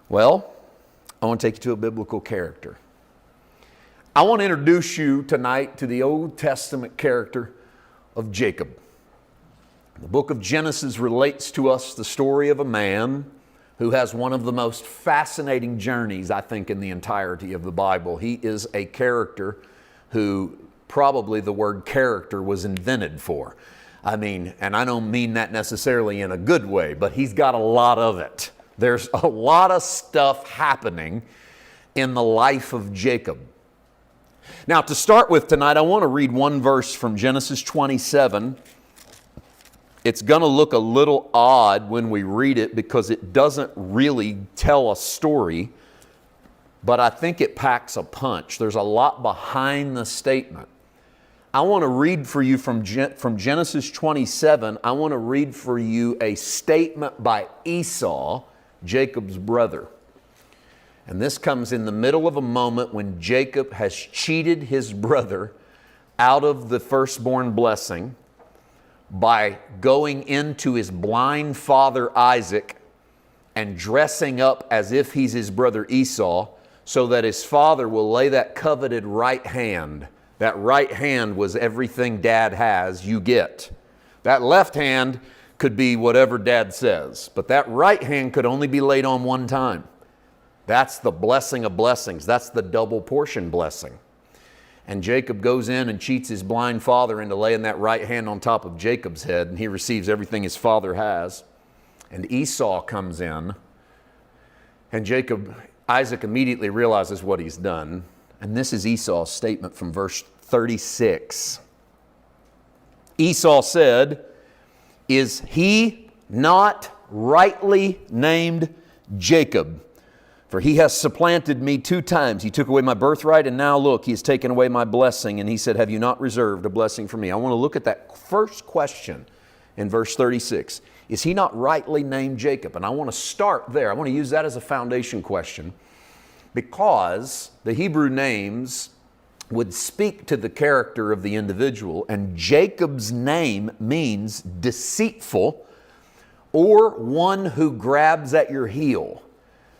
Well, I want to take you to a biblical character. I want to introduce you tonight to the Old Testament character of Jacob. The book of Genesis relates to us the story of a man who has one of the most fascinating journeys, I think, in the entirety of the Bible. He is a character who probably the word character was invented for. And I don't mean that necessarily in a good way, but he's got a lot of it. There's a lot of stuff happening in the life of Jacob. Now, to start with tonight, I want to read one verse from Genesis 27. It's going to look a little odd when we read it because it doesn't really tell a story, but I think it packs a punch. There's a lot behind the statement. I want to read for you from Genesis 27. I want to read for you a statement by Esau, Jacob's brother. And this comes in the middle of a moment when Jacob has cheated his brother out of the firstborn blessing by going into his blind father Isaac and dressing up as if he's his brother Esau, so that his father will lay that coveted right hand. That right hand was everything dad has, you get. That left hand could be whatever dad says, but that right hand could only be laid on one time. That's the blessing of blessings. That's the double portion blessing. And Jacob goes in and cheats his blind father into laying that right hand on top of Jacob's head, and he receives everything his father has. And Esau comes in, and Isaac immediately realizes what he's done. And this is Esau's statement from verse 36. Esau said, "Is he not rightly named Jacob? For he has supplanted me 2 times. He took away my birthright, and now look, he has taken away my blessing." And he said, "Have you not reserved a blessing for me?" I want to look at that first question in verse 36. Is he not rightly named Jacob? And I want to start there. I want to use that as a foundation question because the Hebrew names would speak to the character of the individual, and Jacob's name means deceitful or one who grabs at your heel.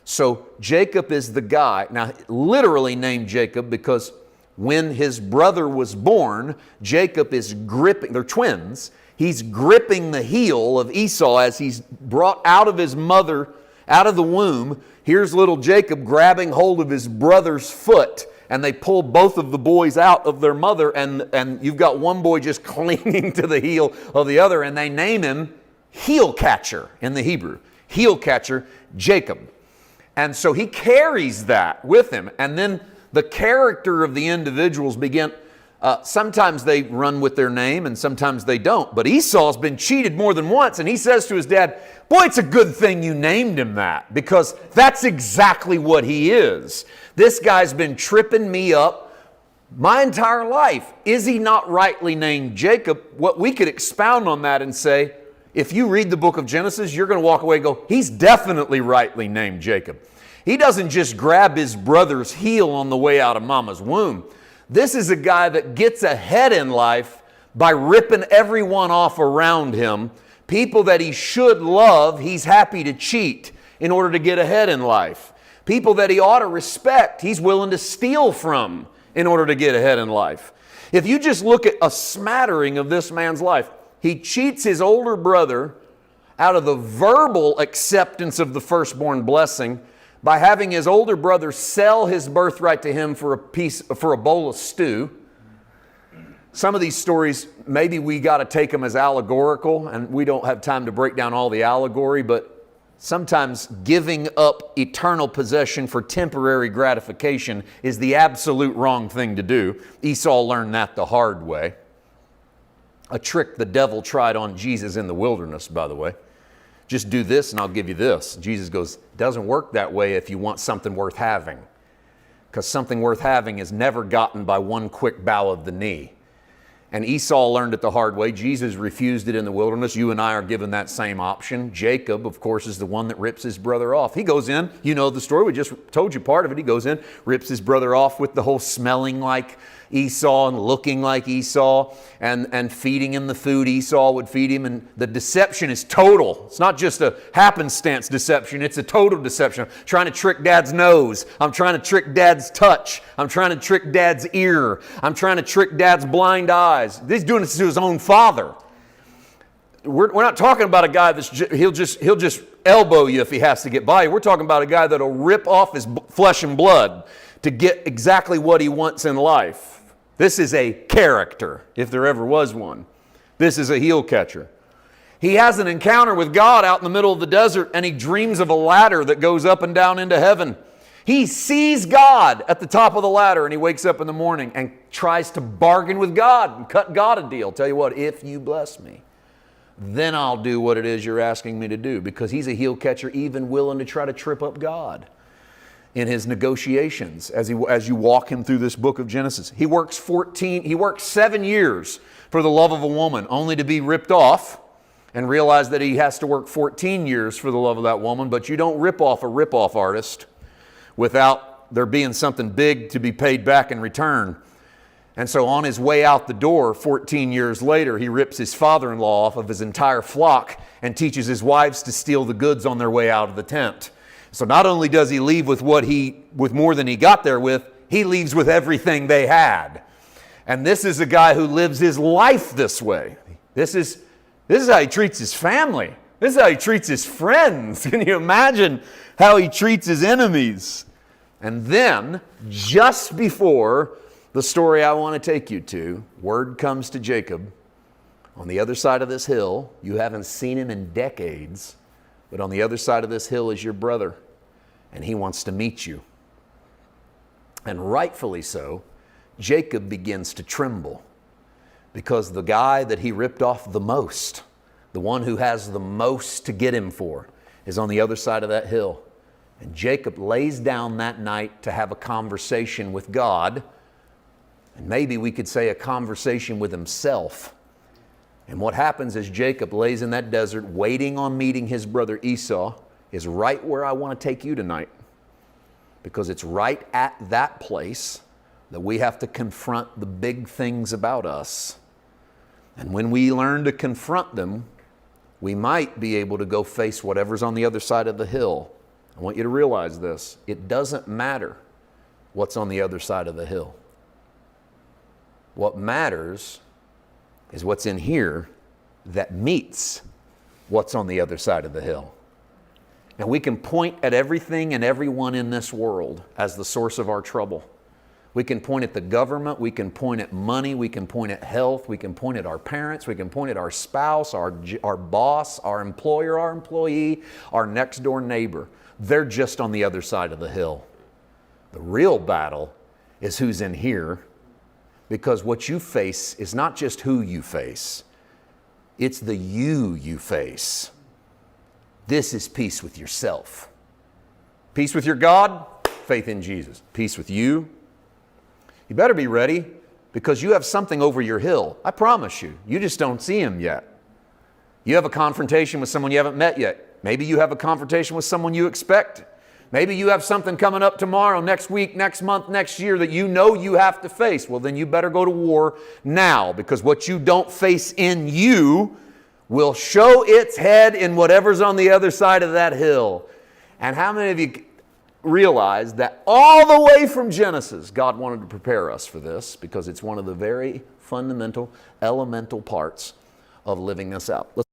So Jacob is the guy, now literally named Jacob because when his brother was born, Jacob is gripping, they're twins, he's gripping the heel of Esau as he's brought out of his mother, out of the womb. Here's little Jacob grabbing hold of his brother's foot, and they pull both of the boys out of their mother, and you've got one boy just clinging to the heel of the other, and they name him heel catcher in the Hebrew. Heel catcher, Jacob. And so he carries that with him. And then the character of the individuals begin, sometimes they run with their name and sometimes they don't. But Esau's been cheated more than once, and he says to his dad, "Boy, it's a good thing you named him that, because that's exactly what he is. This guy's been tripping me up my entire life. Is he not rightly named Jacob?" What we could expound on that and say, if you read the book of Genesis, you're going to walk away and go, he's definitely rightly named Jacob. He doesn't just grab his brother's heel on the way out of mama's womb. This is a guy that gets ahead in life by ripping everyone off around him. People that he should love, he's happy to cheat in order to get ahead in life. People that he ought to respect, he's willing to steal from in order to get ahead in life. If you just look at a smattering of this man's life, he cheats his older brother out of the verbal acceptance of the firstborn blessing by having his older brother sell his birthright to him for a bowl of stew. Some of these stories, maybe we got to take them as allegorical, and we don't have time to break down all the allegory, but sometimes giving up eternal possession for temporary gratification is the absolute wrong thing to do. Esau learned that the hard way. A trick the devil tried on Jesus in the wilderness, by the way. Just do this and I'll give you this. Jesus goes, doesn't work that way if you want something worth having. Because something worth having is never gotten by one quick bow of the knee. And Esau learned it the hard way. Jesus refused it in the wilderness. You and I are given that same option. Jacob, of course, is the one that rips his brother off. He goes in, you know the story, we just told you part of it. He goes in, rips his brother off with the whole smelling like Esau and looking like Esau and feeding him the food Esau would feed him. And the deception is total. It's not just a happenstance deception. It's a total deception. I'm trying to trick Dad's nose. I'm trying to trick Dad's touch. I'm trying to trick Dad's ear. I'm trying to trick Dad's blind eyes. He's doing this to his own father. We're not talking about a guy he'll just elbow you if he has to get by you. We're talking about a guy that'll rip off his flesh and blood to get exactly what he wants in life. This is a character, if there ever was one. This is a heel catcher. He has an encounter with God out in the middle of the desert, and he dreams of a ladder that goes up and down into heaven. He sees God at the top of the ladder, and he wakes up in the morning and tries to bargain with God and cut God a deal. Tell you what, if you bless me, then I'll do what it is you're asking me to do, because he's a heel catcher, even willing to try to trip up God in his negotiations as you walk him through this book of Genesis. He works 7 years for the love of a woman, only to be ripped off and realize that he has to work 14 years for the love of that woman. But you don't rip off a rip-off artist without there being something big to be paid back in return. And so on his way out the door, 14 years later, he rips his father-in-law off of his entire flock and teaches his wives to steal the goods on their way out of the tent. So not only does he leave with more than he got there with, he leaves with everything they had. And this is a guy who lives his life this way. This is how he treats his family. This is how he treats his friends. Can you imagine how he treats his enemies? And then, just before the story I want to take you to, word comes to Jacob. On the other side of this hill, you haven't seen him in decades, but on the other side of this hill is your brother, and he wants to meet you. And rightfully so, Jacob begins to tremble, because the guy that he ripped off the most, the one who has the most to get him for, is on the other side of that hill. And Jacob lays down that night to have a conversation with God, and maybe we could say a conversation with himself. And what happens is Jacob lays in that desert waiting on meeting his brother Esau is right where I want to take you tonight. Because it's right at that place that we have to confront the big things about us. And when we learn to confront them, we might be able to go face whatever's on the other side of the hill. I want you to realize this. It doesn't matter what's on the other side of the hill. What matters is what's in here that meets what's on the other side of the hill. Now, we can point at everything and everyone in this world as the source of our trouble. We can point at the government, we can point at money, we can point at health, we can point at our parents, we can point at our spouse, our boss, our employer, our employee, our next door neighbor. They're just on the other side of the hill. The real battle is who's in here, because what you face is not just who you face, it's the you face. This is peace with yourself. Peace with your God, faith in Jesus. Peace with you. You better be ready, because you have something over your hill. I promise you. You just don't see him yet. You have a confrontation with someone you haven't met yet. Maybe you have a confrontation with someone you expect. Maybe you have something coming up tomorrow, next week, next month, next year that you know you have to face. Well, then you better go to war now, because what you don't face in you will show its head in whatever's on the other side of that hill. And how many of you realize that all the way from Genesis, God wanted to prepare us for this, because it's one of the very fundamental, elemental parts of living this out?